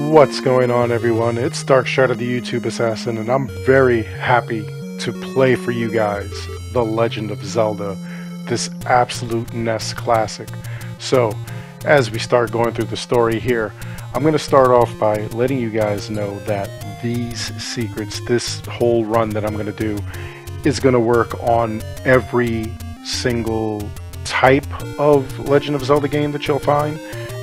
What's going on, everyone? It's Darkshard of the YouTube Assassin, and I'm very happy to play for you guys The Legend of Zelda, this absolute NES classic. So, as we start going through the story here, I'm going to start off by letting you guys know that these secrets, this whole run that I'm going to do, is going to work on every single type of Legend of Zelda game that you'll find.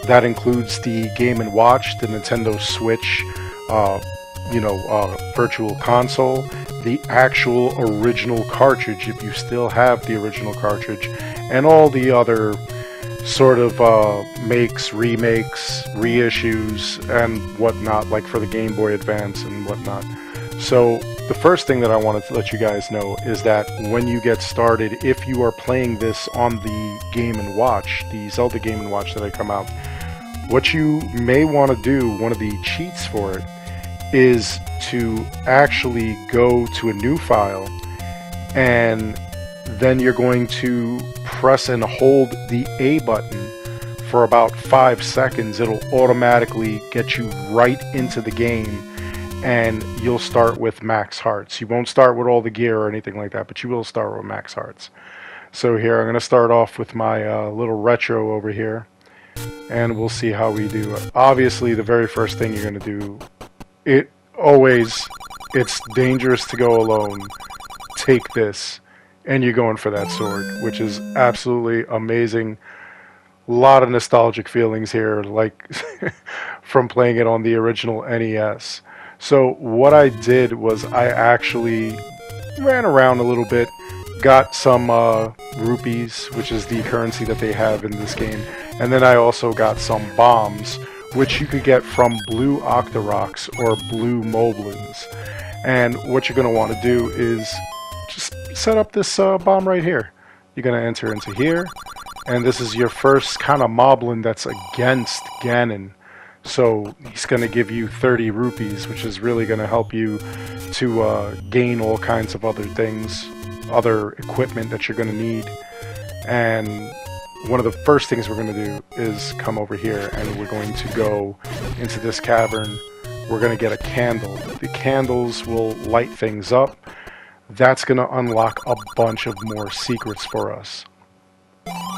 That includes the Game & Watch, the Nintendo Switch, Virtual Console, the actual original cartridge, if you still have the original cartridge, and all the other sort of makes, remakes, reissues, and whatnot, like for the Game Boy Advance and whatnot. So the first thing that I wanted to let you guys know is that when you get started, if you are playing this on the Game & Watch, the Zelda Game & Watch that I come out, what you may want to do, one of the cheats for it, is to actually go to a new file, and then you're going to press and hold the A button for about 5 seconds. It'll automatically get you right into the game, and you'll start with max hearts. You won't start with all the gear or anything like that, but you will start with max hearts. So here, I'm going to start off with my little retro over here, and we'll see how we do. Obviously, the very first thing you're going to do, it's dangerous to go alone. Take this, and you're going for that sword, which is absolutely amazing. A lot of nostalgic feelings here, like from playing it on the original NES. So what I did was I actually ran around a little bit, got some rupees, which is the currency that they have in this game, and then I also got some bombs, which you could get from blue Octoroks or blue Moblins. And what you're going to want to do is just set up this bomb right here. You're going to enter into here, and this is your first kind of Moblin that's against Ganon. So he's going to give you 30 rupees, which is really going to help you to gain all kinds of other things, other equipment that you're going to need. And one of the first things we're going to do is come over here, and we're going to go into this cavern. We're going to get a candle. The candles will light things up. That's going to unlock a bunch of more secrets for us.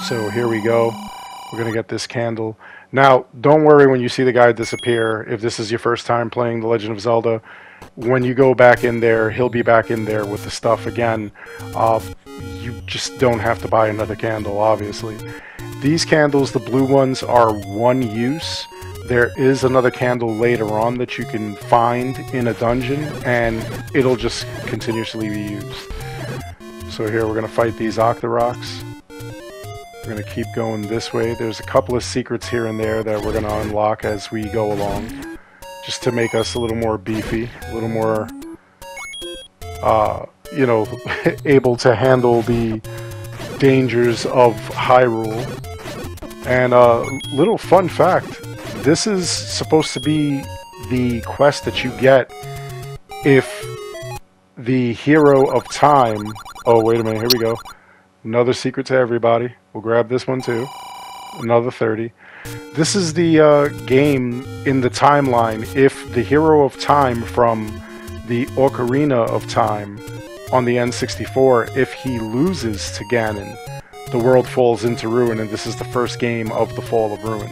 So here we go. We're going to get this candle. Now, don't worry when you see the guy disappear. If this is your first time playing The Legend of Zelda, when you go back in there, he'll be back in there with the stuff again. You just don't have to buy another candle, obviously. These candles, the blue ones, are one use. There is another candle later on that you can find in a dungeon, and it'll just continuously be used. So here we're going to fight these Octoroks. We're going to keep going this way. There's a couple of secrets here and there that we're going to unlock as we go along, just to make us a little more beefy, a little more, able to handle the dangers of Hyrule. And little fun fact, this is supposed to be the quest that you get if the Hero of Time... Oh, wait a minute, here we go. Another secret to everybody. We'll grab this one too. Another 30. This is the game in the timeline. If the Hero of Time from the Ocarina of Time on the N64, if he loses to Ganon, the world falls into ruin, and this is the first game of the Fall of Ruin.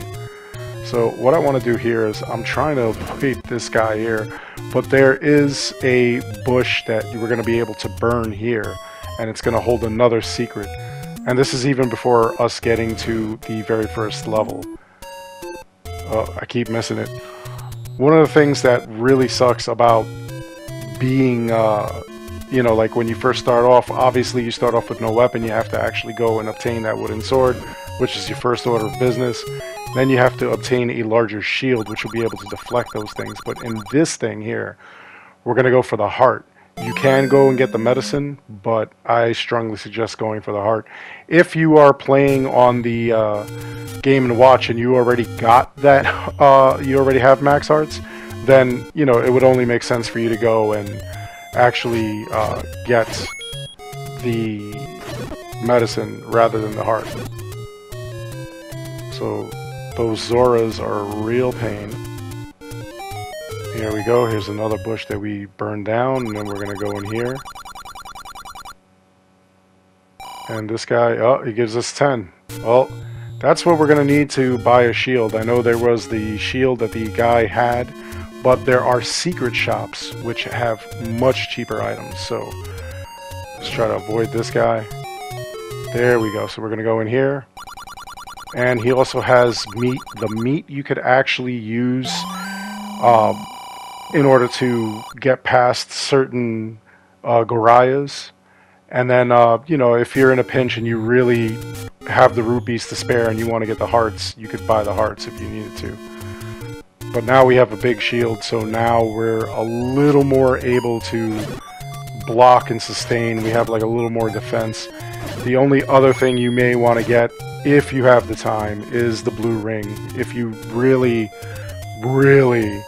So what I want to do here is I'm trying to avoid this guy here, but there is a bush that we're going to be able to burn here, and it's going to hold another secret. And this is even before us getting to the very first level. I keep missing it. One of the things that really sucks about being, like when you first start off, obviously you start off with no weapon. You have to actually go and obtain that wooden sword, which is your first order of business. Then you have to obtain a larger shield, which will be able to deflect those things. But in this thing here, we're going to go for the heart. You can go and get the medicine, but I strongly suggest going for the heart. If you are playing on the Game & Watch and you already got that, you already have max hearts, then, it would only make sense for you to go and actually get the medicine rather than the heart. So those Zoras are a real pain. Here we go. Here's another bush that we burned down, and then we're going to go in here. And this guy, oh, he gives us 10. Well, that's what we're going to need to buy a shield. I know there was the shield that the guy had, but there are secret shops which have much cheaper items. So let's try to avoid this guy. There we go. So we're going to go in here. And he also has meat. The meat you could actually use in order to get past certain Gorayas. And then, you know, if you're in a pinch and you really have the rupees to spare and you want to get the hearts, you could buy the hearts if you needed to. But now we have a big shield, so now we're a little more able to block and sustain. We have like a little more defense. The only other thing you may want to get, if you have the time, is the blue ring. If you really, really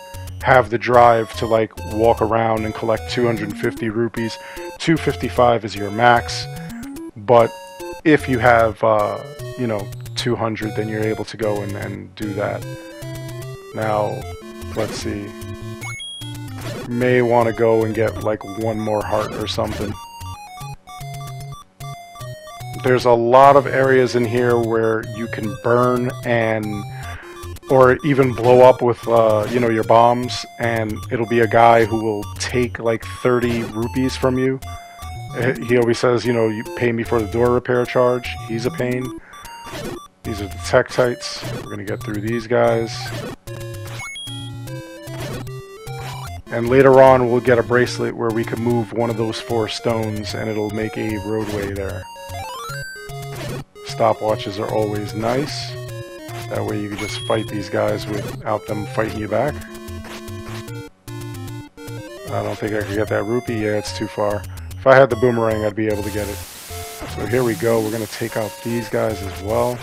have the drive to like walk around and collect 250 rupees. 255 is your max, but if you have you know, 200, then you're able to go and do that. Now let's see, may want to go and get like one more heart or something. There's a lot of areas in here where you can burn and or even blow up with, you know, your bombs, and it'll be a guy who will take like 30 rupees from you. He always says, you know, you pay me for the door repair charge. He's a pain. These are the Tektites. We're going to get through these guys. And later on, we'll get a bracelet where we can move one of those 4 stones, and it'll make a roadway there. Stopwatches are always nice. That way you can just fight these guys without them fighting you back. I don't think I could get that rupee. Yeah, it's too far. If I had the boomerang, I'd be able to get it. So here we go. We're going to take out these guys as well.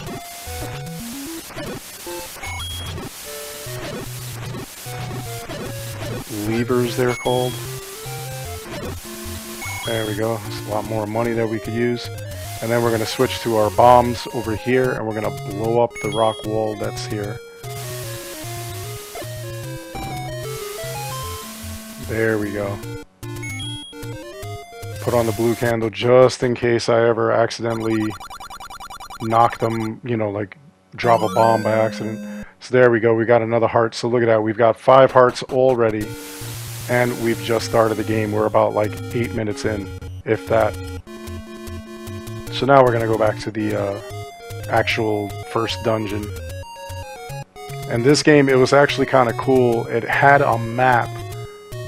Levers, they're called. There we go. There's a lot more money that we could use. And then we're going to switch to our bombs over here, and we're going to blow up the rock wall that's here. There we go. Put on the blue candle just in case I ever accidentally knock them, you know, like drop a bomb by accident. So there we go. We got another heart. So look at that. We've got 5 hearts already, and we've just started the game. We're about like 8 minutes in, if that. So now we're going to go back to the actual first dungeon. And this game, it was actually kind of cool. It had a map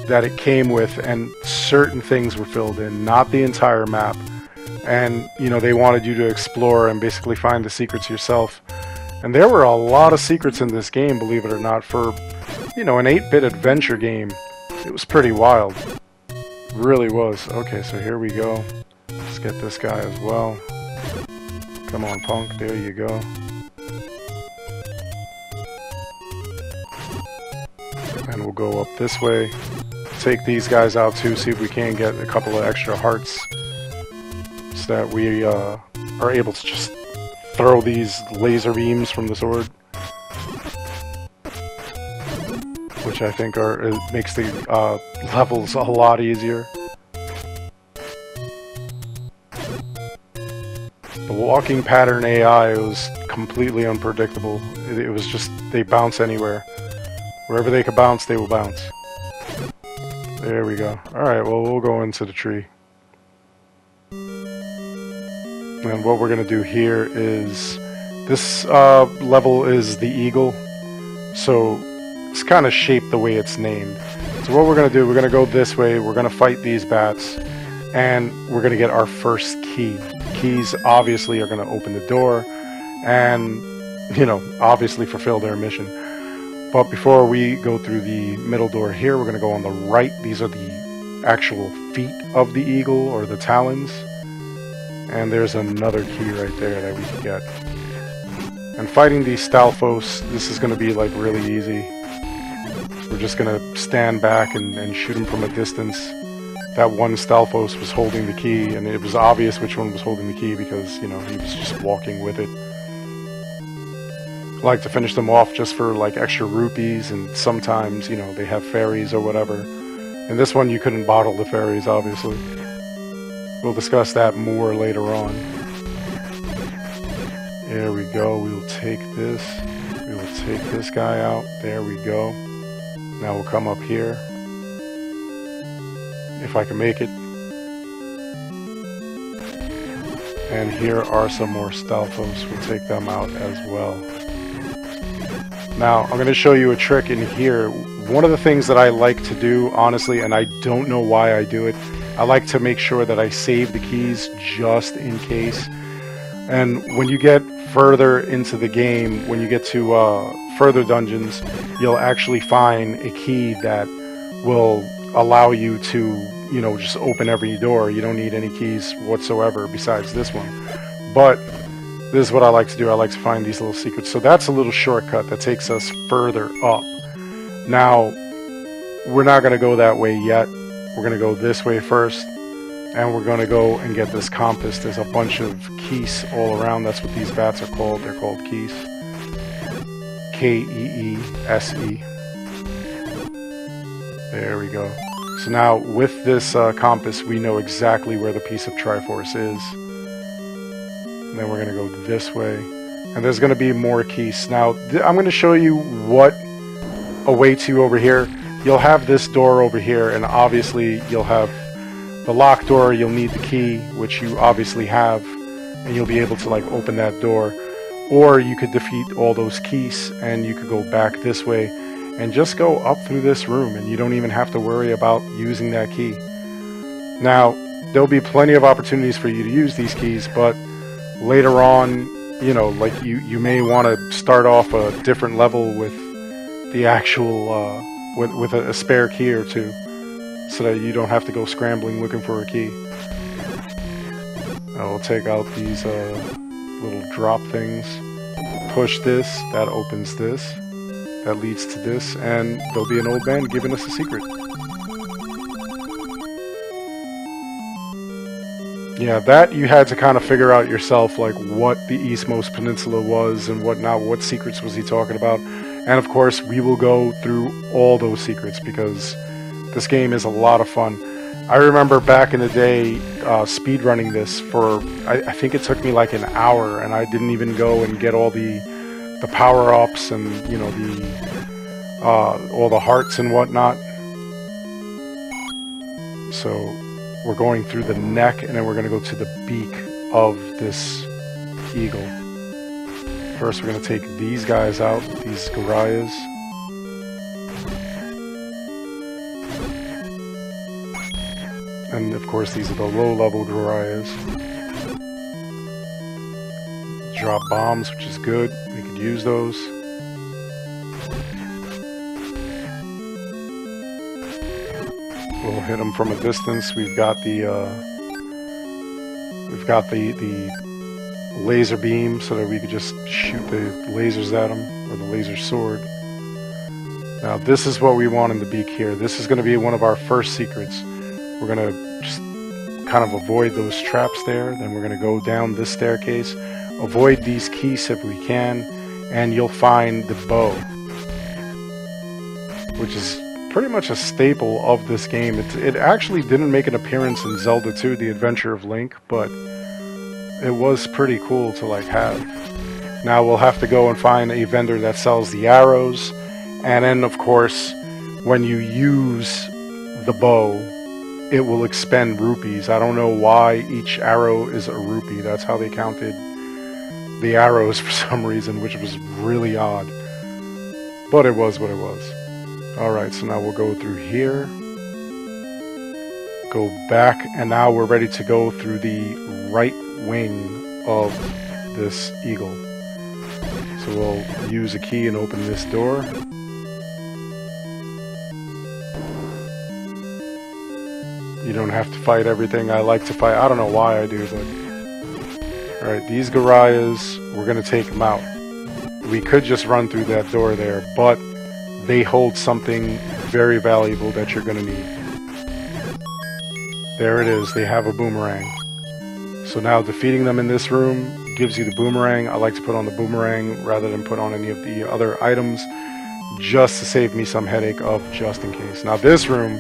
that it came with, and certain things were filled in, not the entire map. And, you know, they wanted you to explore and basically find the secrets yourself. And there were a lot of secrets in this game, believe it or not. For, you know, an 8-bit adventure game, it was pretty wild. It really was. Okay, so here we go. Let's get this guy as well. Come on, punk. There you go. And we'll go up this way. Take these guys out too, see if we can get a couple of extra hearts. So that we are able to just throw these laser beams from the sword. Which I think makes the levels a lot easier. The walking pattern AI was completely unpredictable. It was just, they bounce anywhere. Wherever they could bounce, they will bounce. There we go. Alright, well, we'll go into the tree. And what we're going to do here is, this level is the eagle. So, it's kind of shaped the way it's named. So what we're going to do, we're going to go this way, we're going to fight these bats, and we're going to get our first key. Keys obviously are going to open the door and, you know, obviously fulfill their mission. But before we go through the middle door here, we're going to go on the right. These are the actual feet of the eagle, or the talons. And there's another key right there that we can get. And fighting these Stalfos, this is going to be like really easy. We're just going to stand back and shoot them from a distance. That one Stalfos was holding the key, and it was obvious which one was holding the key because, you know, he was just walking with it. like to finish them off just for like extra rupees, and sometimes, you know, they have fairies or whatever. In this one, you couldn't bottle the fairies, obviously. We'll discuss that more later on. There we go. We will take this. We will take this guy out. There we go. Now we'll come up here. If I can make it. And here are some more Stalfos. We'll take them out as well. Now, I'm going to show you a trick in here. One of the things that I like to do, honestly, and I don't know why I do it, I like to make sure that I save the keys just in case. And when you get further into the game, when you get to further dungeons, you'll actually find a key that will allow you to, you know, just open every door. You don't need any keys whatsoever besides this one. But this is what I like to do. I like to find these little secrets. So that's a little shortcut that takes us further up. Now, we're not going to go that way yet. We're going to go this way first. And we're going to go and get this compass. There's a bunch of keys all around. That's what these bats are called. They're called keys. K-E-E-S-E. There we go. So now with this compass, we know exactly where the piece of Triforce is. And then we're going to go this way. And there's going to be more keys. Now, I'm going to show you what awaits you over here. You'll have this door over here, and obviously you'll have the lock door. You'll need the key, which you obviously have, and you'll be able to like open that door. Or you could defeat all those keys, and you could go back this way and just go up through this room, and you don't even have to worry about using that key. Now, there'll be plenty of opportunities for you to use these keys, but later on, you know, like you may want to start off a different level with the actual with a spare key or two, so that you don't have to go scrambling looking for a key. I will take out these little drop things, push this, that opens this, that leads to this, and there'll be an old man giving us a secret. Yeah, that you had to kind of figure out yourself, like what the Eastmost Peninsula was and whatnot, what secrets was he talking about. And of course, we will go through all those secrets because this game is a lot of fun. I remember back in the day speedrunning this for, I think it took me like an hour, and I didn't even go and get all the power-ups and, you know, all the hearts and whatnot. So we're going through the neck, and then we're going to go to the beak of this eagle. First, we're going to take these guys out, these Gorias. And of course, these are the low-level Gorias. Drop bombs, which is good. We could use those. We'll hit them from a distance. We've got the laser beam, so that we could just shoot the lasers at them, or the laser sword. Now, this is what we want in the beak here. This is going to be one of our first secrets. We're going to just kind of avoid those traps there. Then we're going to go down this staircase, avoid these keys if we can, and you'll find the bow, which is pretty much a staple of this game. It actually didn't make an appearance in Zelda 2, The Adventure of Link, but it was pretty cool to like have. Now we'll have to go and find a vendor that sells the arrows, and then of course when you use the bow, it will expend rupees. I don't know why each arrow is a rupee. That's how they counted the arrows for some reason, which was really odd. But it was what it was. Alright, so now we'll go through here. Go back, and now we're ready to go through the right wing of this eagle. So we'll use a key and open this door. You don't have to fight everything. I like to fight. I don't know why I do, but... Alright, these Gorias, we're going to take them out. We could just run through that door there, but they hold something very valuable that you're going to need. There it is. They have a boomerang. So now defeating them in this room gives you the boomerang. I like to put on the boomerang rather than put on any of the other items, just to save me some headache of just in case. Now this room,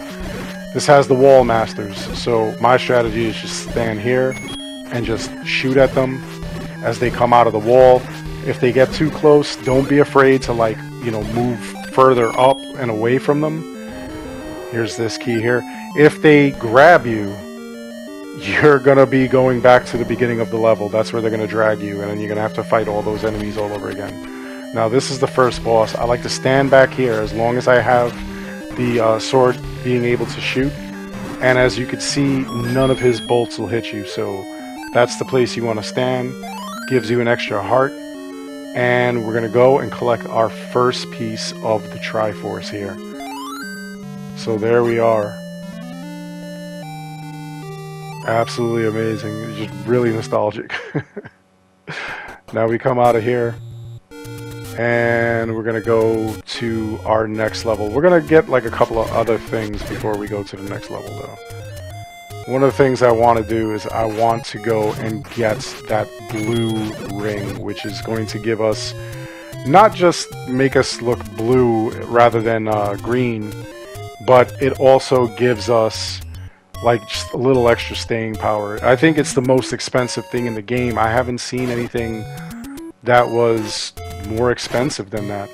this has the wall masters, so my strategy is just stand here and just shoot at them as they come out of the wall. If they get too close, don't be afraid to, like, you know, move further up and away from them. Here's this key here. If they grab you, you're gonna be going back to the beginning of the level. That's where they're gonna drag you, and then you're gonna have to fight all those enemies all over again. Now this is the first boss. I like to stand back here as long as I have the sword being able to shoot, and as you can see, none of his bolts will hit you, so that's the place you want to stand. Gives you an extra heart, and we're gonna go and collect our first piece of the Triforce here. So there we are. Absolutely amazing. It's just really nostalgic. Now we come out of here, and we're gonna go to our next level. We're gonna get like a couple of other things before we go to the next level though. One of the things I want to do is I want to go and get that blue ring, which is going to give us, not just make us look blue rather than green, but it also gives us like just a little extra staying power. I think it's the most expensive thing in the game. I haven't seen anything that was more expensive than that.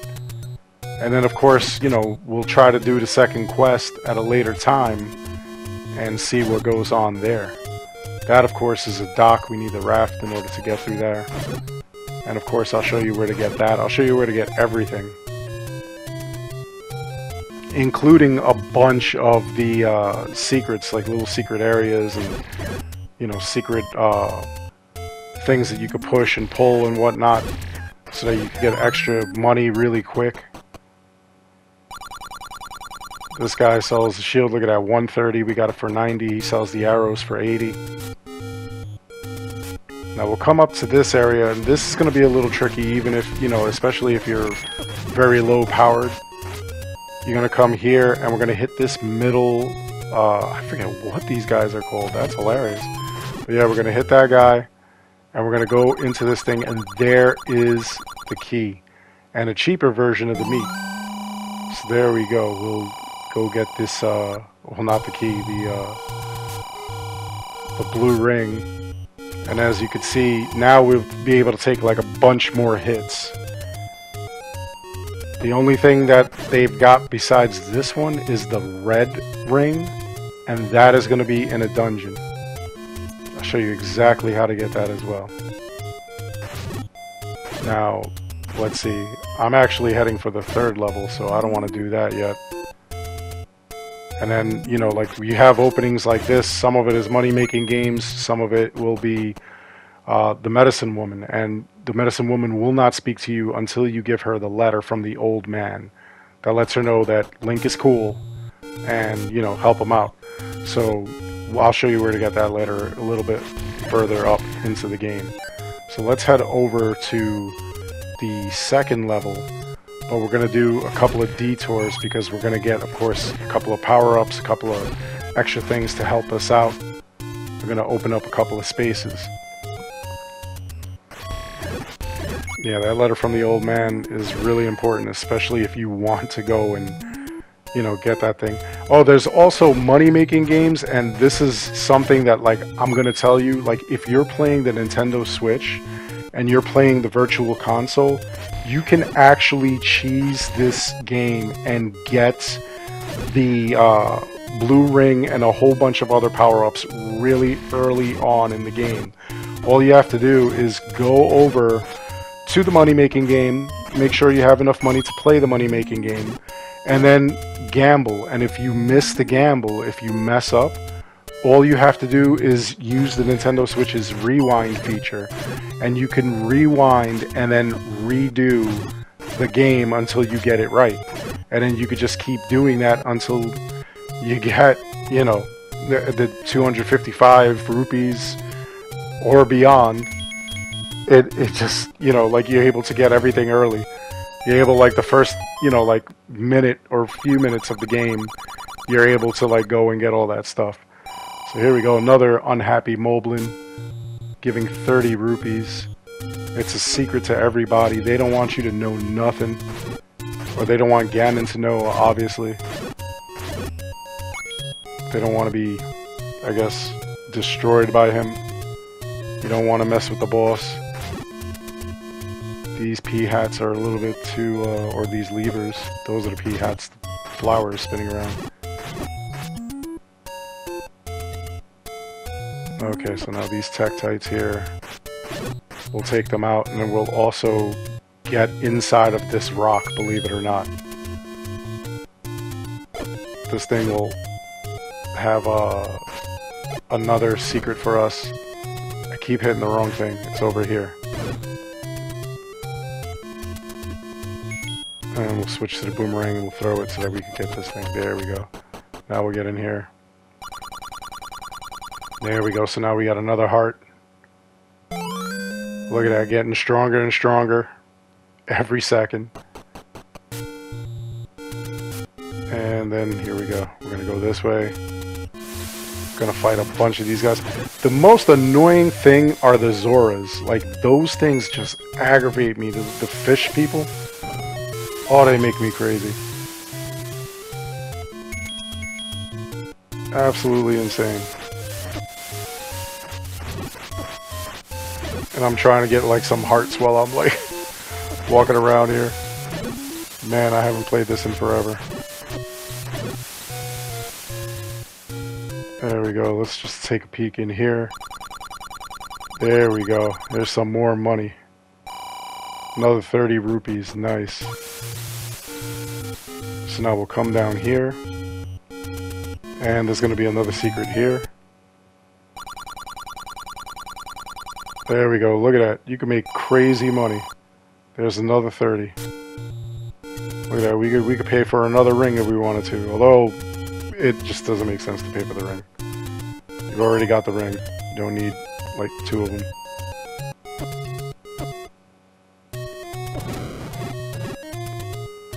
And then of course, you know, we'll try to do the second quest at a later time and see what goes on there. That of course is a dock. We need the raft in order to get through there. And of course I'll show you where to get that. I'll show you where to get everything, including a bunch of the secrets, like little secret areas and, you know, secret things that you could push and pull and whatnot, so that you can get extra money really quick. This guy sells the shield, look at that, 130, we got it for 90. He sells the arrows for 80. Now we'll come up to this area, and this is going to be a little tricky, even if, you know, especially if you're very low powered. You're going to come here, and we're going to hit this middle, I forget what these guys are called, that's hilarious. But yeah, we're going to hit that guy, and we're going to go into this thing, and there is the key, and a cheaper version of the meat. So there we go, we'll go get this, well, not the key, the blue ring. And as you can see, now we'll be able to take like a bunch more hits. The only thing that they've got besides this one is the red ring, and that is going to be in a dungeon. I'll show you exactly how to get that as well. Now, let's see. I'm actually heading for the third level, so I don't want to do that yet. And then, you know, like, we have openings like this. Some of it is money-making games. Some of it will be the medicine woman. And the medicine woman will not speak to you until you give her the letter from the old man. That lets her know that Link is cool and, you know, help him out. So I'll show you where to get that letter a little bit further up into the game. So let's head over to the second level. But we're going to do a couple of detours because we're going to get, of course, a couple of power-ups, a couple of extra things to help us out. We're going to open up a couple of spaces. Yeah, that letter from the old man is really important, especially if you want to go and, you know, get that thing. Oh, there's also money-making games, and this is something that, like, I'm going to tell you, like, if you're playing the Nintendo Switch and you're playing the Virtual Console, you can actually cheese this game and get the blue ring and a whole bunch of other power-ups really early on in the game. All you have to do is go over to the money-making game, make sure you have enough money to play the money-making game, and then gamble. And if you miss the gamble, if you mess up, all you have to do is use the Nintendo Switch's rewind feature, and you can rewind and then redo the game until you get it right. And then you could just keep doing that until you get, you know, the 255 rupees or beyond. It just, you know, like, you're able to get everything early. You're able, like, the first, you know, like, minute or few minutes of the game, you're able to, like, go and get all that stuff. So here we go, another unhappy Moblin giving 30 rupees. It's a secret to everybody. They don't want you to know nothing. Or they don't want Ganon to know, obviously. They don't want to be, I guess, destroyed by him. You don't want to mess with the boss. These pea hats are a little bit too, or these levers. Those are the pea hats. The flowers spinning around. Okay, so now these Tektites here, we'll take them out, and then we'll also get inside of this rock, believe it or not. This thing will have another secret for us. I keep hitting the wrong thing. It's over here. And we'll switch to the boomerang and we'll throw it so that we can get this thing. There we go. Now we'll get in here. There we go. So now we got another heart. Look at that, getting stronger and stronger every second. And then here we go. We're gonna go this way. Gonna fight a bunch of these guys. The most annoying thing are the Zoras. Like, those things just aggravate me. The fish people. Oh, they make me crazy. Absolutely insane. And I'm trying to get like some hearts while I'm like walking around here. Man, I haven't played this in forever. There we go. Let's just take a peek in here. There we go. There's some more money. Another 30 rupees. Nice. So now we'll come down here. And there's going to be another secret here. There we go. Look at that. You can make crazy money. There's another 30. Look at that. We could pay for another ring if we wanted to. Although, it just doesn't make sense to pay for the ring. You've already got the ring. You don't need, like, 2 of them.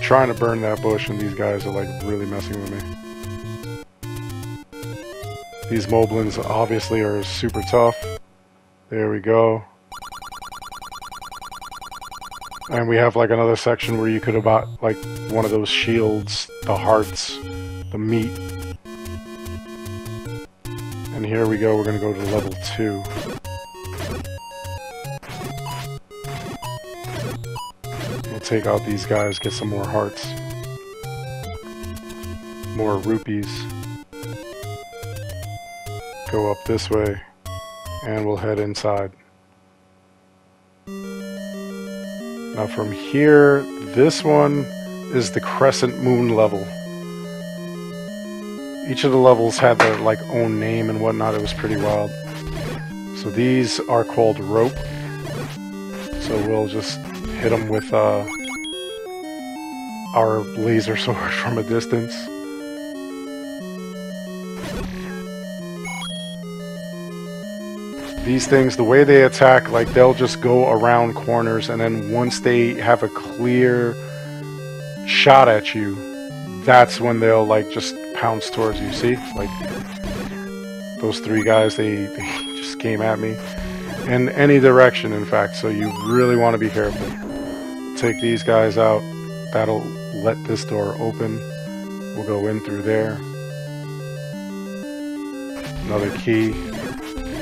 Trying to burn that bush, and these guys are, like, really messing with me. These moblins obviously are super tough. There we go. And we have like another section where you could have bought like one of those shields, the hearts, the meat. And here we go, we're gonna go to level 2. We'll take out these guys, get some more hearts. More rupees. Go up this way. And we'll head inside. Now from here, this one is the Crescent Moon level. Each of the levels had their like own name and whatnot. It was pretty wild. So these are called rope. So we'll just hit them with our laser sword from a distance. These things, the way they attack, like they'll just go around corners, and then once they have a clear shot at you, that's when they'll like just pounce towards you. See, like those 3 guys, they just came at me in any direction, in fact. So you really want to be careful. Take these guys out. That'll let this door open. We'll go in through there. Another key.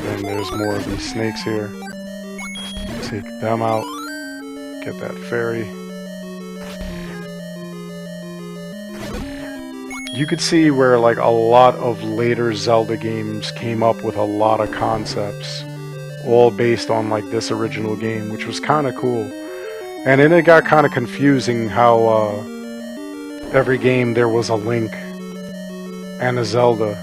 And there's more of these snakes here. Take them out. Get that fairy. You could see where like a lot of later Zelda games came up with a lot of concepts, all based on like this original game, which was kind of cool. And then it got kind of confusing how every game there was a Link and a Zelda.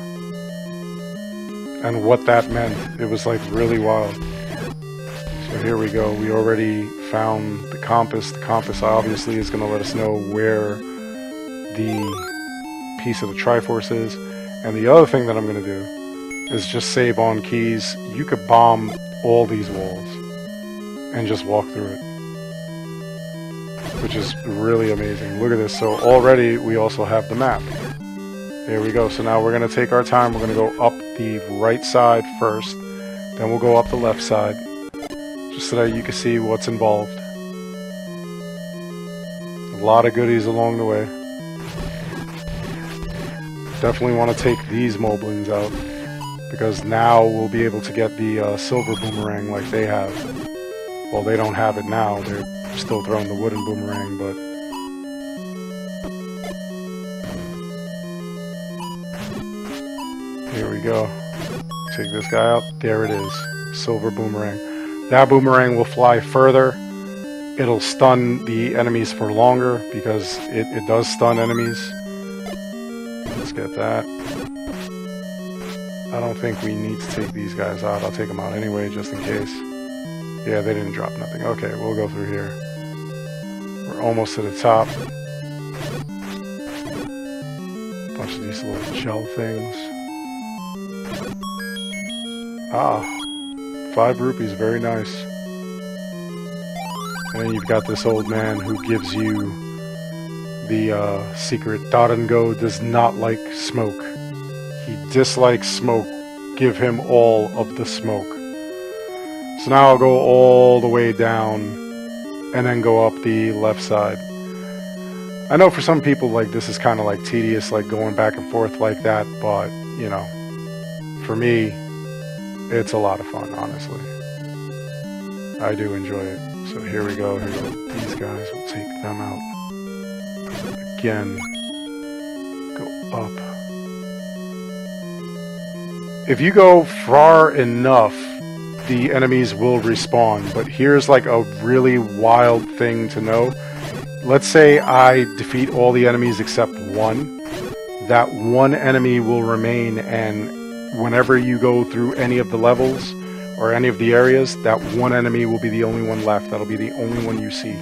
And what that meant. It was like really wild. So here we go. We already found the compass. The compass obviously is going to let us know where the piece of the Triforce is. And the other thing that I'm going to do is just save on keys. You could bomb all these walls and just walk through it, which is really amazing. Look at this. So already we also have the map. There we go. So now we're going to take our time. We're going to go up the right side first. Then we'll go up the left side. Just just so that you can see what's involved. A lot of goodies along the way. Definitely want to take these moblins out, because now we'll be able to get the silver boomerang like they have. Well, they don't have it now. They're still throwing the wooden boomerang, but... Here we go. Take this guy out. There it is. Silver boomerang. That boomerang will fly further. It'll stun the enemies for longer, because it does stun enemies. Let's get that. I don't think we need to take these guys out. I'll take them out anyway, just in case. Yeah, they didn't drop nothing. Okay, we'll go through here. We're almost to the top. Bunch of these little gel things. Ah, 5 rupees, very nice. And then you've got this old man who gives you the secret. Dadango does not like smoke. He dislikes smoke. Give him all of the smoke. So now I'll go all the way down and then go up the left side. I know for some people like this is kind of like tedious, like going back and forth like that, but you know, for me, it's a lot of fun, honestly. I do enjoy it. So here we go. Here we go. These guys, we'll take them out. Again, go up. If you go far enough, the enemies will respawn. But here's like a really wild thing to know. Let's say I defeat all the enemies except one. That one enemy will remain, and whenever you go through any of the levels or any of the areas, that one enemy will be the only one left. That'll be the only one you see.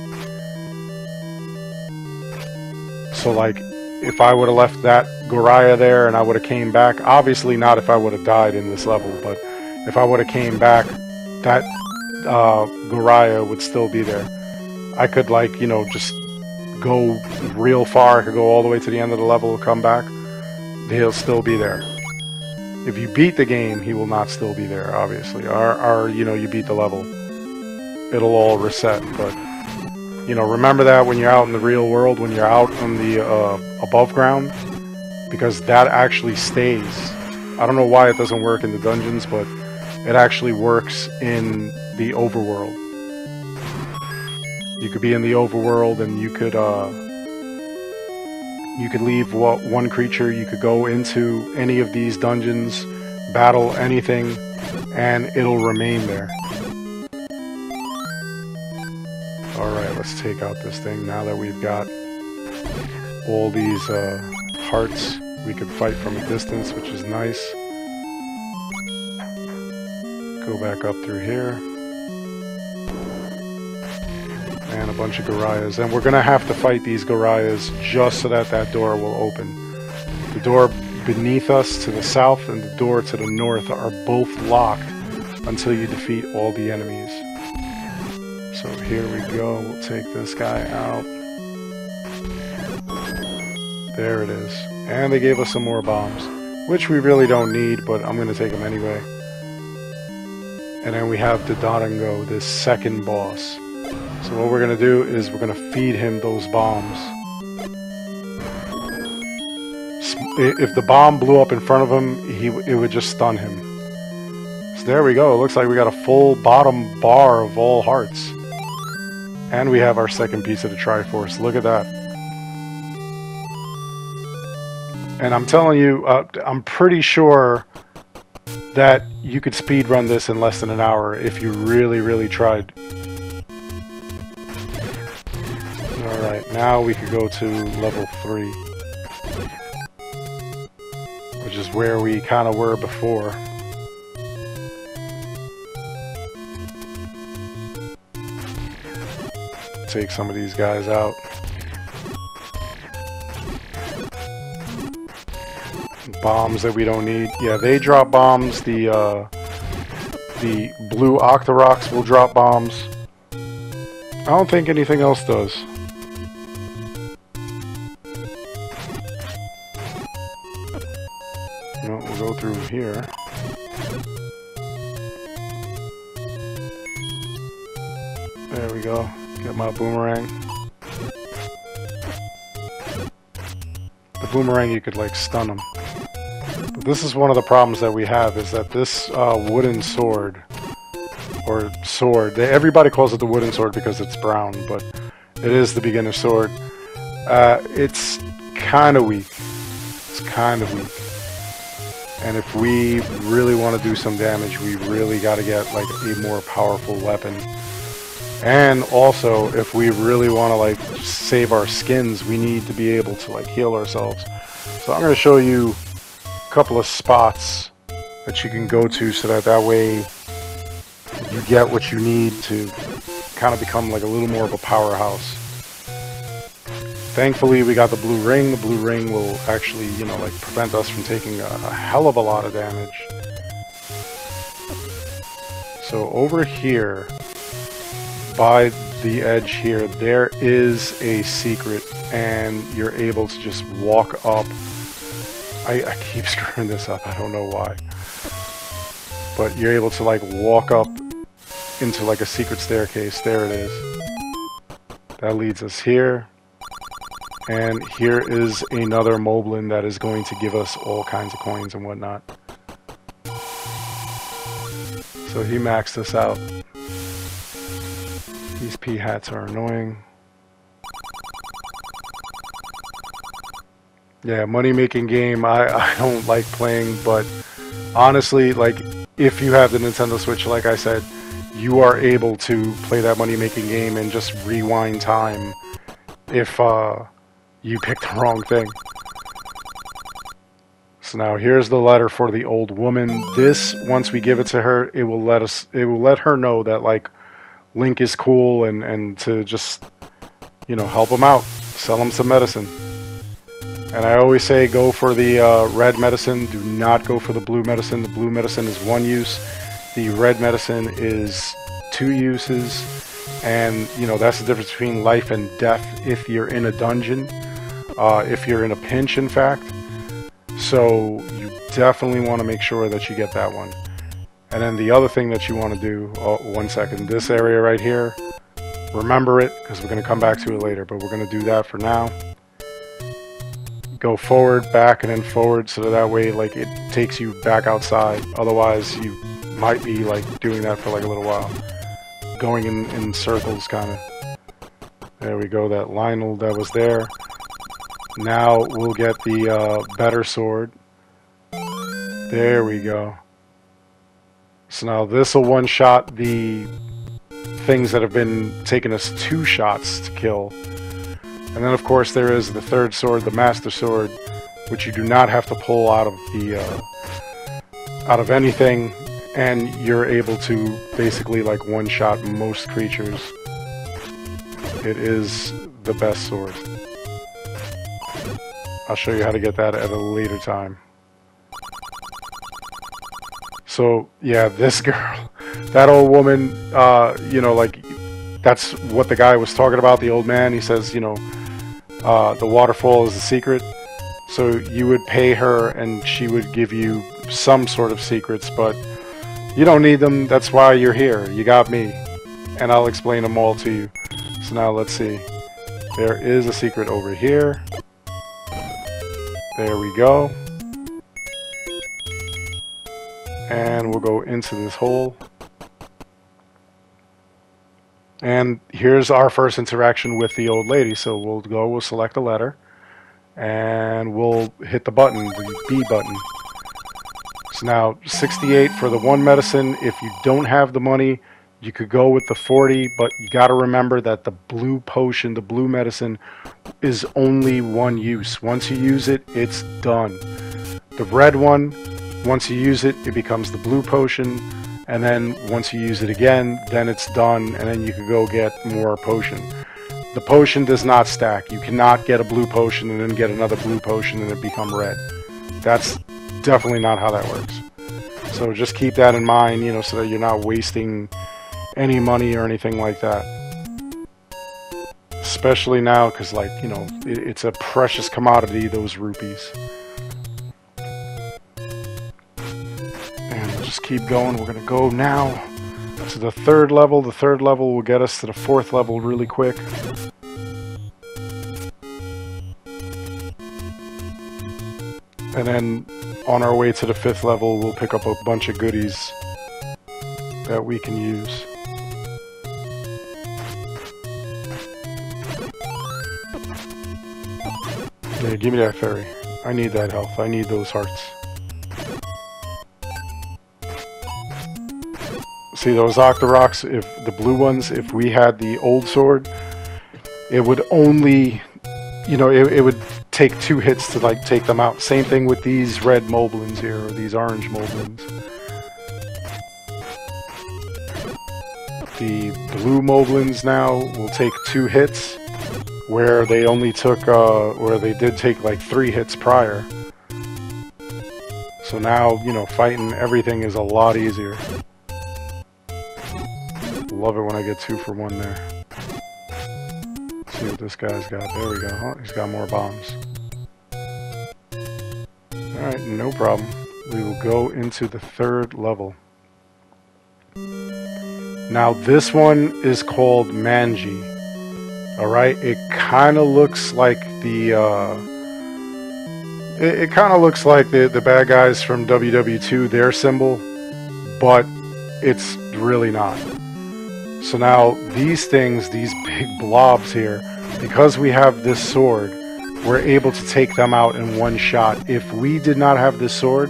So like, if I would have left that Goriah there and I would have came back, obviously not if I would have died in this level, but if I would have came back, that Goriah would still be there. I could, like, you know, just go real far. I could go all the way to the end of the level and come back. He'll still be there. If you beat the game, he will not still be there, obviously. Or you know, you beat the level. It'll all reset, but, you know, remember that when you're out in the real world, when you're out on the above ground, because that actually stays. I don't know why it doesn't work in the dungeons, but it actually works in the overworld. You could be in the overworld and you could leave one creature, you could go into any of these dungeons, battle anything, and it'll remain there. Alright, let's take out this thing now that we've got all these hearts. We could fight from a distance, which is nice. Go back up through here. And a bunch of Goriahs. And we're going to have to fight these Goriahs just so that that door will open. The door beneath us to the south and the door to the north are both locked until you defeat all the enemies. So here we go. We'll take this guy out. There it is. And they gave us some more bombs, which we really don't need, but I'm going to take them anyway. And then we have the Dadango, this second boss. So what we're going to do is we're going to feed him those bombs. If the bomb blew up in front of him, it would just stun him. So there we go. It looks like we got a full bottom bar of all hearts. And we have our second piece of the Triforce. Look at that. And I'm telling you, I'm pretty sure that you could speedrun this in less than an hour if you really, really tried. Alright, now we could go to level 3. Which is where we kind of were before. Take some of these guys out. Bombs that we don't need. Yeah, they drop bombs. The blue Octoroks will drop bombs. I don't think anything else does. No, we'll go through here. There we go. Get my boomerang. The boomerang, you could like stun them. But this is one of the problems that we have, is that this wooden sword, or sword, everybody calls it the wooden sword because it's brown, but it is the beginner sword. It's kind of weak. It's kind of weak. And if we really want to do some damage, we really got to get like a more powerful weapon. And also, if we really want to like save our skins, we need to be able to like heal ourselves. So I'm going to show you a couple of spots that you can go to, so that way you get what you need to kind of become like a little more of a powerhouse. Thankfully, we got the blue ring. The blue ring will actually, you know, like prevent us from taking a hell of a lot of damage. So over here, by the edge here, there is a secret, and you're able to just walk up. I keep screwing this up, I don't know why. But you're able to like walk up into like a secret staircase. There it is. That leads us here. And here is another moblin that is going to give us all kinds of coins and whatnot. So he maxed us out. These pea hats are annoying. Yeah, money-making game, I don't like playing, but honestly, like, if you have the Nintendo Switch, like I said, you are able to play that money-making game and just rewind time if you picked the wrong thing. So now here's the letter for the old woman. This, once we give it to her, it will let her know that like Link is cool, and to just, you know, help him out, sell him some medicine. And I always say go for the red medicine, do not go for the blue medicine. The blue medicine is one use, the red medicine is 2 uses, and you know, that's the difference between life and death if you're in a dungeon, if you're in a pinch, in fact. So you definitely want to make sure that you get that one. And then the other thing that you want to do, one second, this area right here, remember it, because we're going to come back to it later, but we're going to do that for now. Go forward, back, and then forward, so that way like it takes you back outside. Otherwise you might be like doing that for like a little while, going in circles kind of. There we go, that Lionel that was there. Now we'll get the better sword. There we go. So now this will one-shot the things that have been taking us 2 shots to kill. And then of course there is the third sword, the Master Sword, which you do not have to pull out of the out of anything, and you're able to basically like one-shot most creatures. It is the best sword. I'll show you how to get that at a later time. So yeah, this girl, that old woman, you know, like that's what the guy was talking about, the old man. He says, you know, the waterfall is the secret. So you would pay her and she would give you some sort of secrets, but you don't need them. That's why you're here. You got me. And I'll explain them all to you. So now let's see. There is a secret over here. There we go. And we'll go into this hole. And here's our first interaction with the old lady. So we'll select a letter, and we'll hit the button, the B button. So now 68 for the 1 medicine. If you don't have the money, you could go with the 40, but you got to remember that the blue potion, the blue medicine, is only 1 use. Once you use it, it's done. The red one, once you use it, it becomes the blue potion. And then once you use it again, then it's done, and then you can go get more potion. The potion does not stack. You cannot get a blue potion and then get another blue potion and it become red. That's definitely not how that works. So just keep that in mind, you know, so that you're not wasting any money or anything like that. Especially now, because, like, you know, it's a precious commodity, those rupees. Just keep going. We're going to go now to the third level. The third level will get us to the fourth level really quick. And then on our way to the fifth level, we'll pick up a bunch of goodies that we can use. Yeah, give me that fairy. I need that health. I need those hearts. See those Octoroks, if the blue ones, if we had the old sword, it would only, you know, it would take 2 hits to like take them out. Same thing with these red moblins here, or these orange moblins. The blue moblins now will take 2 hits, where they only took, where they did take like 3 hits prior. So now, you know, fighting everything is a lot easier. Love it when I get 2 for 1 there. Let's see what this guy's got. There we go. Oh, he's got more bombs. Alright, no problem. We will go into the third level. Now this one is called Manji. Alright, it kind of looks like the it kind of looks like the bad guys from WW2, their symbol, but it's really not. So now these things, these big blobs here, because we have this sword, we're able to take them out in one shot. If we did not have this sword,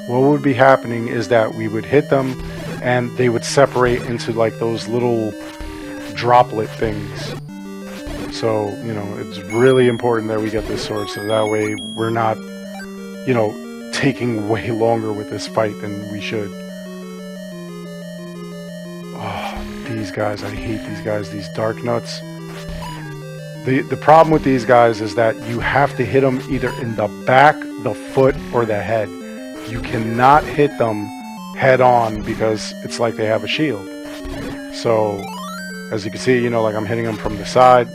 what would be happening is that we would hit them and they would separate into like those little droplet things. So, you know, it's really important that we get this sword so that way we're not, you know, taking way longer with this fight than we should. Oh, these guys, I hate these guys, these dark nuts. The problem with these guys is that you have to hit them either in the back, the foot, or the head. You cannot hit them head on because it's like they have a shield. So, as you can see, you know, like I'm hitting them from the side.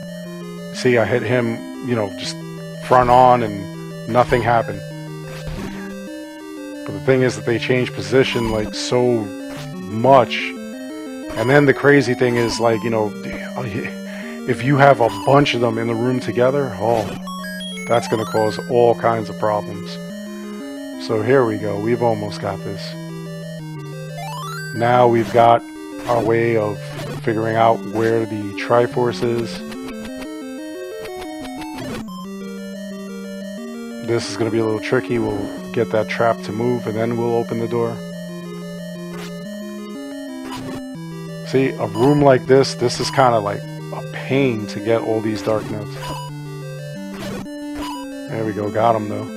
See, I hit him, you know, just front on and nothing happened. But the thing is that they change position like so much. And then the crazy thing is like, you know, if you have a bunch of them in the room together, oh, that's going to cause all kinds of problems. So here we go. We've almost got this. Now we've got our way of figuring out where the Triforce is. This is going to be a little tricky. We'll get that trap to move and then we'll open the door. See, a room like this is kind of like a pain to get all these dark nuts. There we go, got him though.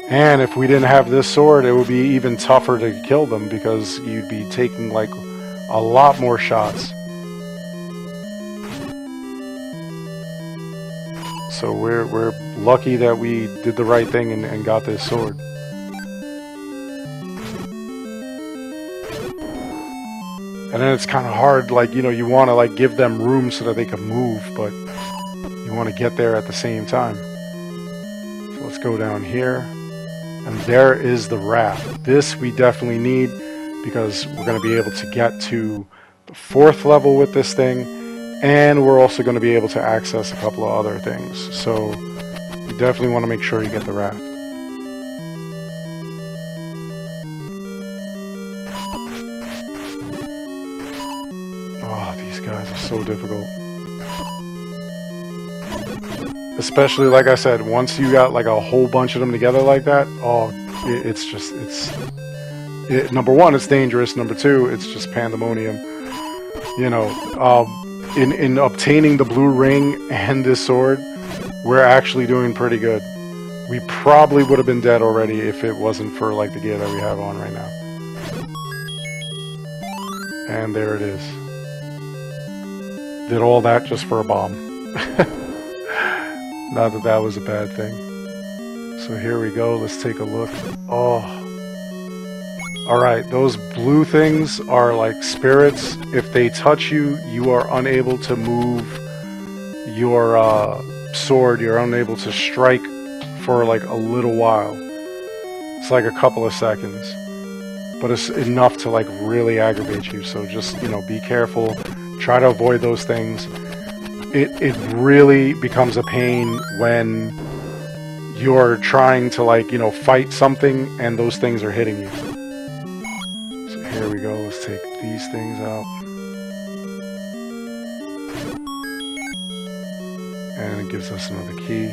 And if we didn't have this sword, it would be even tougher to kill them because you'd be taking like a lot more shots. So we're lucky that we did the right thing and got this sword. And then it's kind of hard, like, you know, you want to like give them room so that they can move, but you want to get there at the same time. So let's go down here. And there is the raft. This we definitely need because we're going to be able to get to the 4th level with this thing. And we're also going to be able to access a couple of other things. So you definitely want to make sure you get the raft. Oh, these guys are so difficult. Especially, like I said, once you got like a whole bunch of them together like that, oh, it's just, number one, it's dangerous. Number 2, it's just pandemonium. You know, in obtaining the blue ring and this sword, we're actually doing pretty good. We probably would have been dead already if it wasn't for like the gear that we have on right now. And there it is. Did all that just for a bomb. Not that that was a bad thing. So here we go. Let's take a look. Oh. Alright, those blue things are like spirits. If they touch you, you are unable to move your sword. You're unable to strike for like a little while. It's like a couple of seconds. but it's enough to like really aggravate you. So just, you know, be careful. Try to avoid those things. It really becomes a pain when you're trying to, like, you know, fight something and those things are hitting you. So here we go. Let's take these things out. And it gives us another key.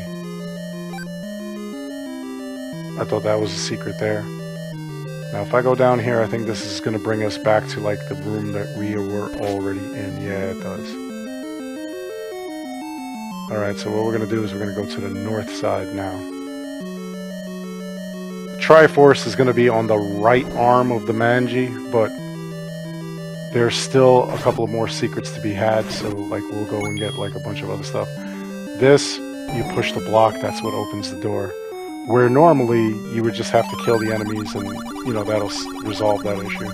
I thought that was a secret there. Now if I go down here, I think this is going to bring us back to like the room that we were already in. Yeah, it does. Alright, so what we're going to do is we're going to go to the north side now. The Triforce is going to be on the right arm of the Manji, but there's still a couple of more secrets to be had, so like we'll go and get like a bunch of other stuff. This, you push the block, that's what opens the door. Where normally you would just have to kill the enemies and, you know, that'll resolve that issue.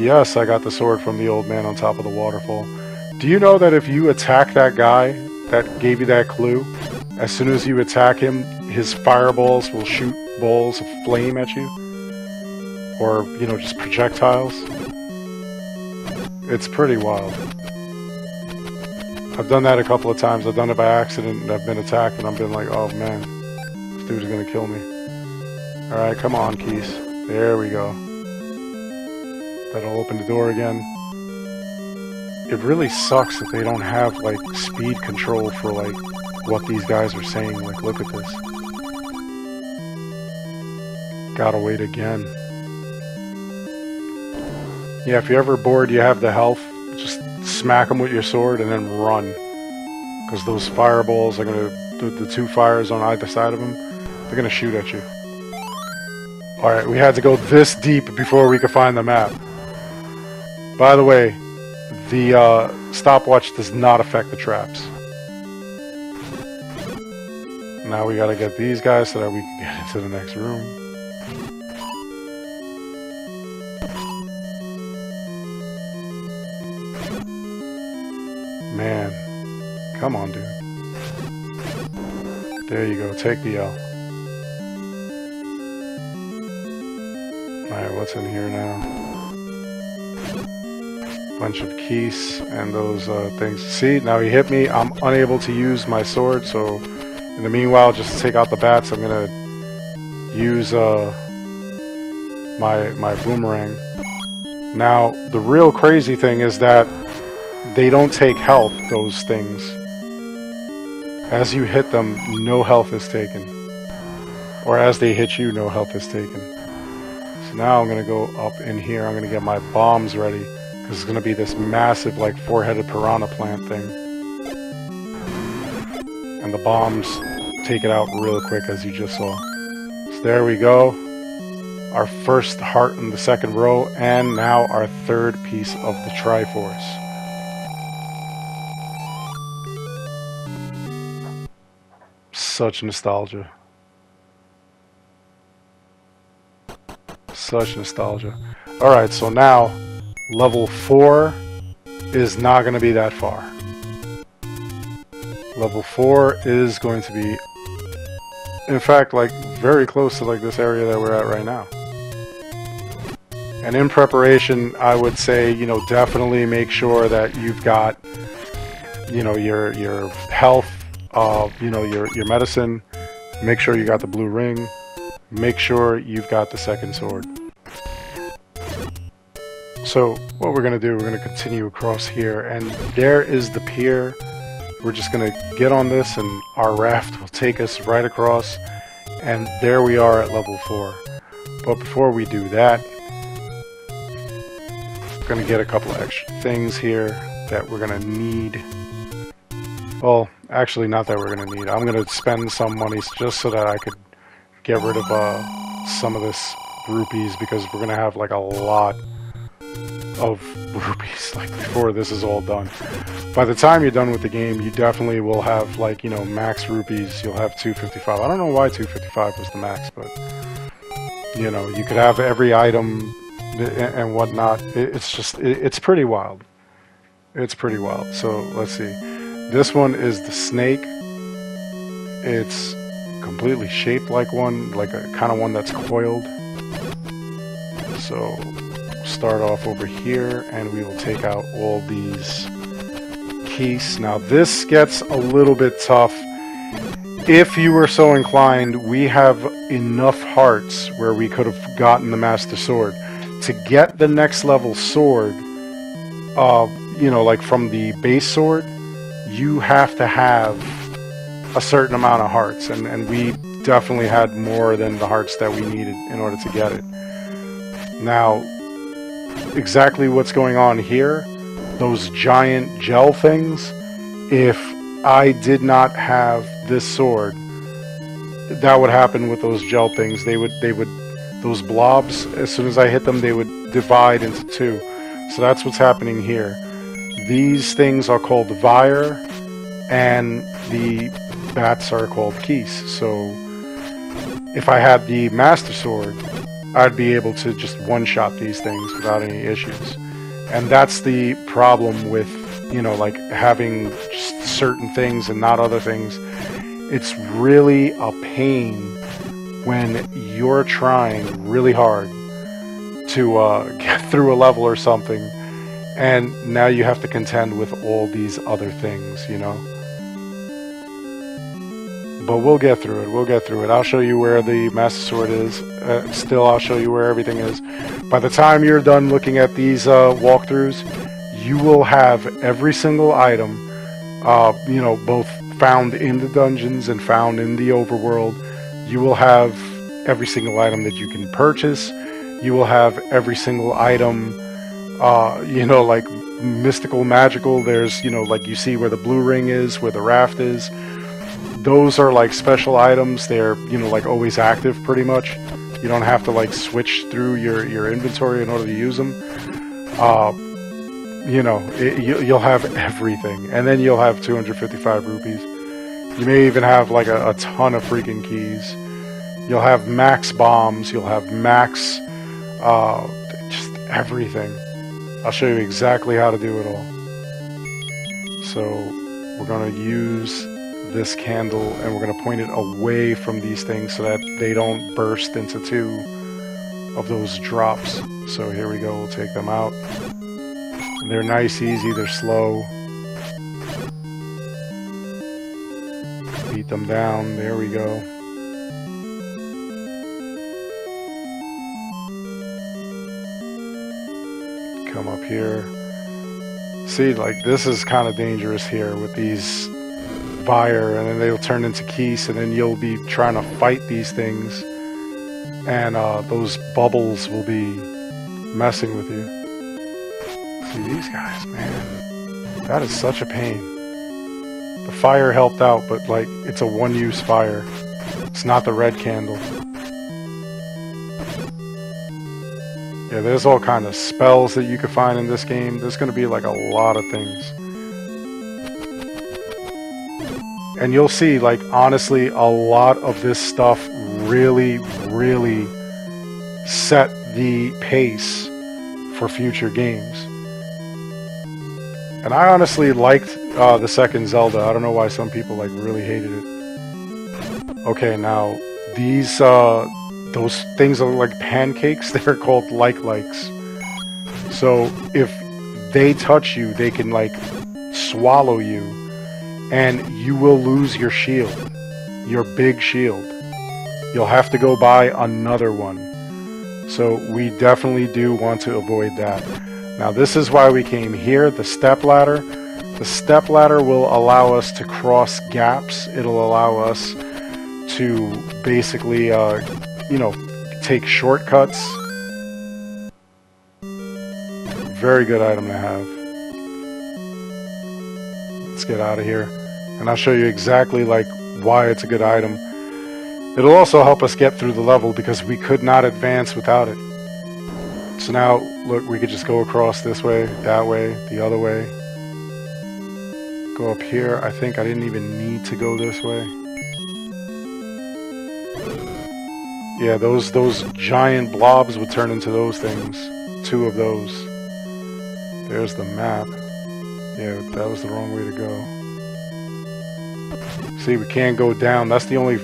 Yes, I got the sword from the old man on top of the waterfall. Do you know that if you attack that guy that gave you that clue, as soon as you attack him, his fireballs will shoot balls of flame at you? Or, you know, just projectiles? It's pretty wild. I've done that a couple of times. I've done it by accident and I've been attacked and I've been like, oh man, this dude's gonna kill me. Alright, come on, Keys. There we go. That'll open the door again. It really sucks that they don't have like speed control for like what these guys are saying. Like, look at this. Gotta wait again. Yeah, if you're ever bored, you have the health, just smack them with your sword and then run. Because those fireballs are gonna, the two fires on either side of them, they're gonna shoot at you. Alright, we had to go this deep before we could find the map. By the way, the stopwatch does not affect the traps. Now we gotta get these guys so that we can get into the next room. Man, come on, dude. There you go, take the L. Alright, what's in here now? Bunch of keys and those things. See, now he hit me. I'm unable to use my sword, so in the meanwhile, just to take out the bats, I'm gonna use my boomerang. Now, the real crazy thing is that they don't take health, those things. As you hit them, no health is taken. Or as they hit you, no health is taken. So now I'm gonna go up in here. I'm gonna get my bombs ready. Because it's going to be this massive, like, four-headed piranha plant thing. And the bombs take it out real quick, as you just saw. So there we go. Our first heart in the second row, and now our third piece of the Triforce. Such nostalgia. Such nostalgia. Alright, so now level 4 is not going to be that far. Level 4 is going to be, in fact, like very close to like this area that we're at right now. And in preparation, I would say, you know, definitely make sure that you've got, you know, your health, you know, your medicine. Make sure you got the blue ring. Make sure you've got the second sword. So what we're going to do, we're going to continue across here, and there is the pier. We're just going to get on this and our raft will take us right across, and there we are at level 4. But before we do that, we're going to get a couple of extra things here that we're going to need. Well, actually not that we're going to need. I'm going to spend some money just so that I could get rid of some of this rupees, because we're going to have like a lot of rupees like before this is all done. By the time you're done with the game, you definitely will have, like, you know, max rupees. You'll have 255. I don't know why 255 was the max, but you know, you could have every item and whatnot. It's just, it's pretty wild. It's pretty wild. So let's see. This one is the snake. It's completely shaped like one, like a kind of one that's coiled. So start off over here, and we will take out all these keys. Now this gets a little bit tough. If you were so inclined, we have enough hearts where we could have gotten the Master Sword. To get the next level sword, you know, like from the base sword, you have to have a certain amount of hearts, and we definitely had more than the hearts that we needed in order to get it. Now, exactly what's going on here, those giant gel things, if I did not have this sword, that would happen with those gel things. Those blobs, as soon as I hit them, they would divide into two. So that's what's happening here. These things are called Vire, and the bats are called keys. So if I had the Master Sword, I'd be able to just one-shot these things without any issues. And that's the problem with, you know, like having just certain things and not other things. It's really a pain when you're trying really hard to get through a level or something, and now you have to contend with all these other things, you know. But we'll get through it. We'll get through it. I'll show you where the Master Sword is. Still, I'll show you where everything is. By the time you're done looking at these walkthroughs, you will have every single item, you know, both found in the dungeons and found in the overworld. You will have every single item that you can purchase. You will have every single item, you know, like mystical, magical. There's, you know, like you see where the blue ring is, where the raft is. Those are like special items. They're, you know, like always active pretty much. You don't have to like switch through your inventory in order to use them. You know, you'll have everything. And then you'll have 255 rupees. You may even have like a ton of freaking keys. You'll have max bombs. You'll have max, just everything. I'll show you exactly how to do it all. So we're going to use this candle, and we're going to point it away from these things so that they don't burst into two of those drops. So here we go. We'll take them out. They're nice, easy. They're slow. Beat them down. There we go. Come up here. See, like, this is kind of dangerous here with these Vire, and then they'll turn into keys, and then you'll be trying to fight these things, and those bubbles will be messing with you. See these guys, man. That is such a pain. The fire helped out, but like, it's a one-use fire. It's not the red candle. Yeah, there's all kind of spells that you can find in this game. There's going to be like a lot of things. And you'll see, like, honestly, a lot of this stuff really, really set the pace for future games. And I honestly liked the second Zelda. I don't know why some people, like, really hated it. Okay, now, these, those things are like pancakes. They're called likes. So, if they touch you, they can, like, swallow you. And you will lose your shield, your big shield. You'll have to go buy another one. So we definitely do want to avoid that. Now this is why we came here, the stepladder. The stepladder will allow us to cross gaps. It'll allow us to basically, you know, take shortcuts. Very good item to have. Let's get out of here, and I'll show you exactly like why it's a good item. It'll also help us get through the level because we could not advance without it. So now look, we could just go across this way, that way, the other way. Go up here. I think I didn't even need to go this way. Yeah, those giant blobs would turn into those things. 2 of those. There's the map. Yeah, that was the wrong way to go. See, we can't go down. That's the only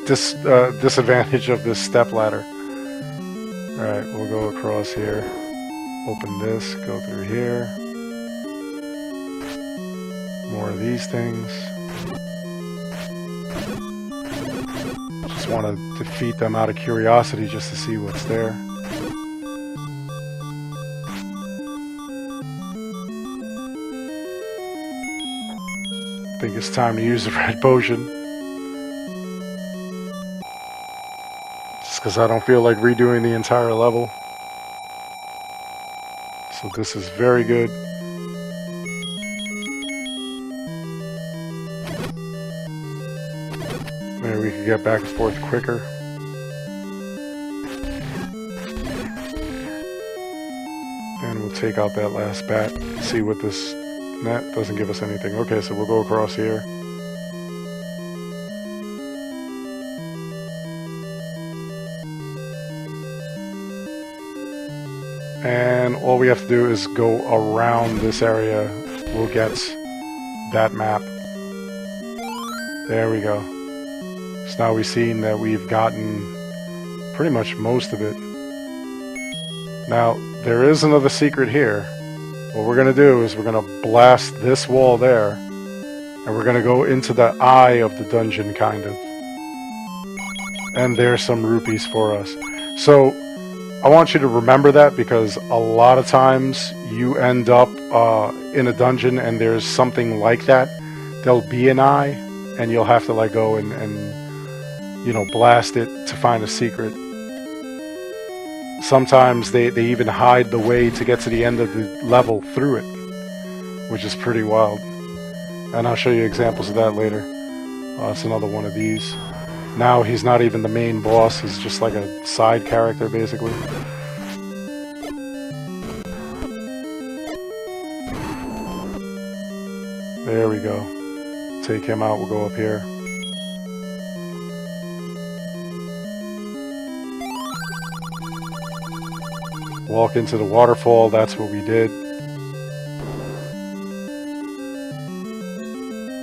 disadvantage of this stepladder. Alright, we'll go across here. Open this, go through here. More of these things. Just want to defeat them out of curiosity just to see what's there. I think it's time to use the red potion. Just because I don't feel like redoing the entire level. So this is very good. Maybe we can get back and forth quicker. And we'll take out that last bat. See what this net doesn't give us anything. Okay, so we'll go across here. And all we have to do is go around this area. We'll get that map. There we go. So now we've seen that we've gotten pretty much most of it. Now, there is another secret here. What we're going to do is we're going to blast this wall there, and we're going to go into the eye of the dungeon, kind of. And there's some rupees for us. So, I want you to remember that, because a lot of times you end up in a dungeon and there's something like that. There'll be an eye, and you'll have to like go and you know, blast it to find a secret. Sometimes they even hide the way to get to the end of the level through it, which is pretty wild. And I'll show you examples of that later. It's another one of these. Now he's not even the main boss, he's just like a side character, basically. There we go. Take him out, we'll go up here. Walk into the waterfall, that's what we did.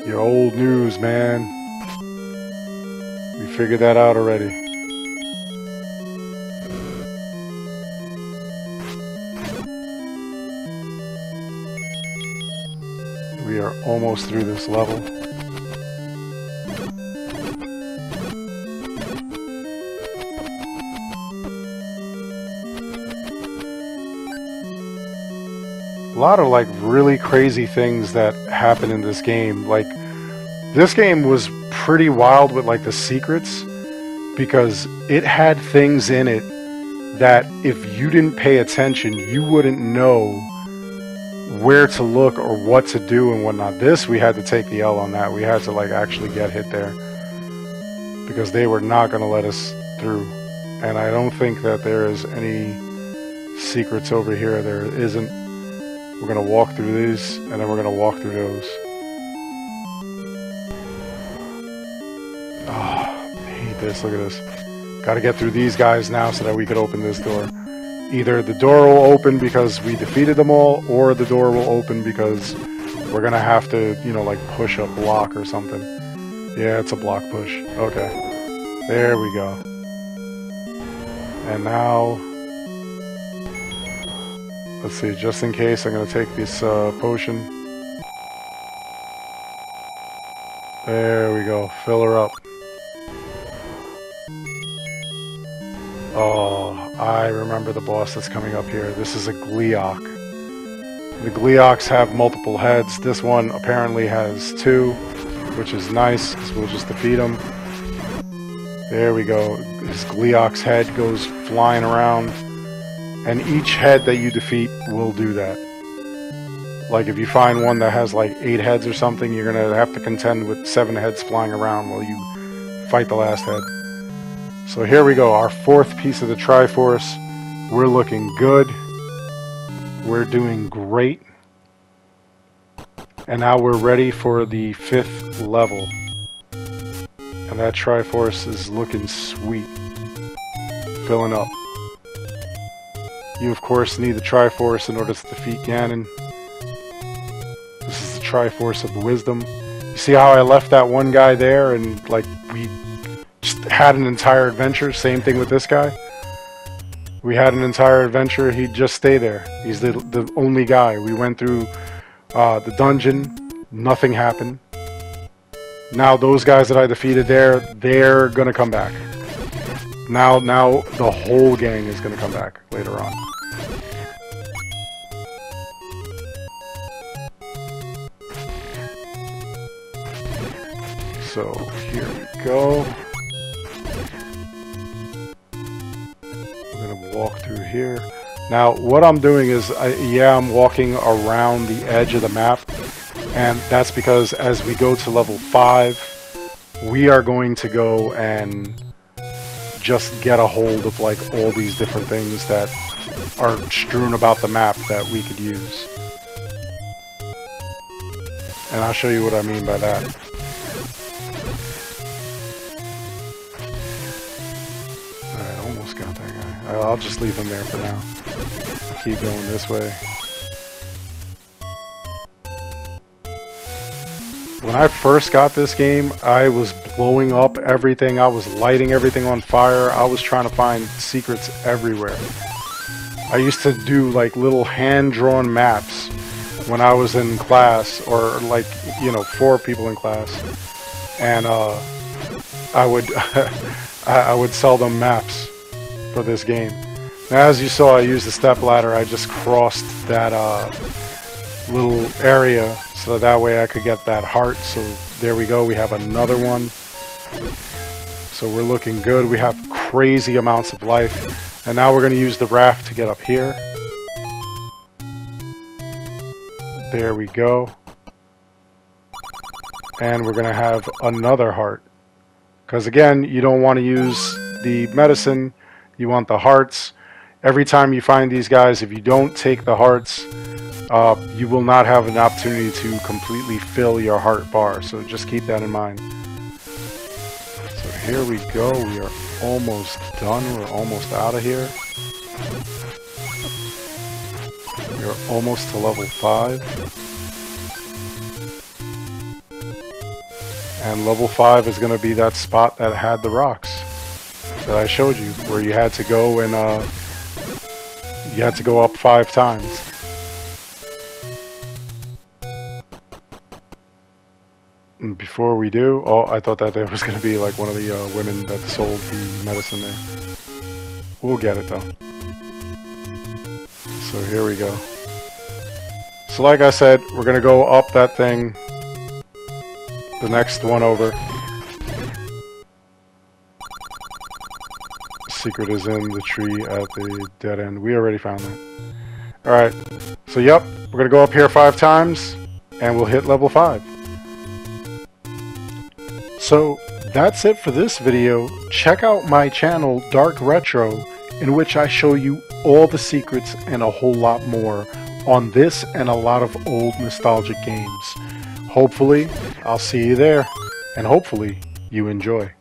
Your old news, man. We figured that out already. We are almost through this level. A lot of like really crazy things that happen in this game. Like, this game was pretty wild with like the secrets, because it had things in it that if you didn't pay attention, you wouldn't know where to look or what to do and whatnot. This, we had to take the L on that. We had to like actually get hit there, because they were not going to let us through. And I don't think that there is any secrets over here. There isn't. We're going to walk through these, and then we're going to walk through those. Oh, I hate this. Look at this. Got to get through these guys now so that we could open this door. Either the door will open because we defeated them all, or the door will open because we're going to have to, you know, like push a block or something. Yeah, it's a block push. Okay. There we go. And now, let's see, just in case, I'm going to take this potion. There we go. Fill her up. Oh, I remember the boss that's coming up here. This is a Gleeok. The Gleeoks have multiple heads. This one apparently has two, which is nice, because we'll just defeat him. There we go. His Gleeok's head goes flying around. And each head that you defeat will do that. Like if you find one that has like 8 heads or something, you're going to have to contend with 7 heads flying around while you fight the last head. So here we go, our 4th piece of the Triforce. We're looking good. We're doing great. And now we're ready for the 5th level. And that Triforce is looking sweet. Filling up. You, of course, need the Triforce in order to defeat Ganon. This is the Triforce of Wisdom. You see how I left that one guy there and, like, we just had an entire adventure. Same thing with this guy. We had an entire adventure. He'd just stay there. He's the only guy. We went through the dungeon. Nothing happened. Now those guys that I defeated there, they're gonna come back. Now the whole gang is gonna come back later on. So here we go. We're gonna walk through here. Now what I'm doing is, I'm walking around the edge of the map, and that's because as we go to level 5, we are going to go and just get a hold of like all these different things that are strewn about the map that we could use. And I'll show you what I mean by that. Alright, almost got that guy. I'll just leave him there for now. Keep going this way. When I first got this game, I was blowing up everything. I was lighting everything on fire. I was trying to find secrets everywhere. I used to do like little hand-drawn maps when I was in class, or like, 4 people in class. And I would I would sell them maps for this game. Now, as you saw, I used the stepladder. I just crossed that little area so that way I could get that heart. So there we go. We have another one. So we're looking good. We have crazy amounts of life. And now we're going to use the raft to get up here. There we go. And we're going to have another heart. Because again, you don't want to use the medicine. You want the hearts. Every time you find these guys, if you don't take the hearts, you will not have an opportunity to completely fill your heart bar. So just keep that in mind. So here we go. We are almost done. We're almost out of here. We are almost to level 5. And level 5 is going to be that spot that had the rocks that I showed you, where you had to go and you had to go up 5 times. And before we do, I thought that there was going to be like one of the women that sold the medicine there. We'll get it though. So here we go. So like I said, we're going to go up that thing, the next one over. Secret is in the tree at the dead end. We already found that. Alright, so yep, we're going to go up here 5 times, and we'll hit level 5. So that's it for this video. Check out my channel, Dark Retro, in which I show you all the secrets and a whole lot more on this and a lot of old nostalgic games. Hopefully, I'll see you there, and hopefully, you enjoy.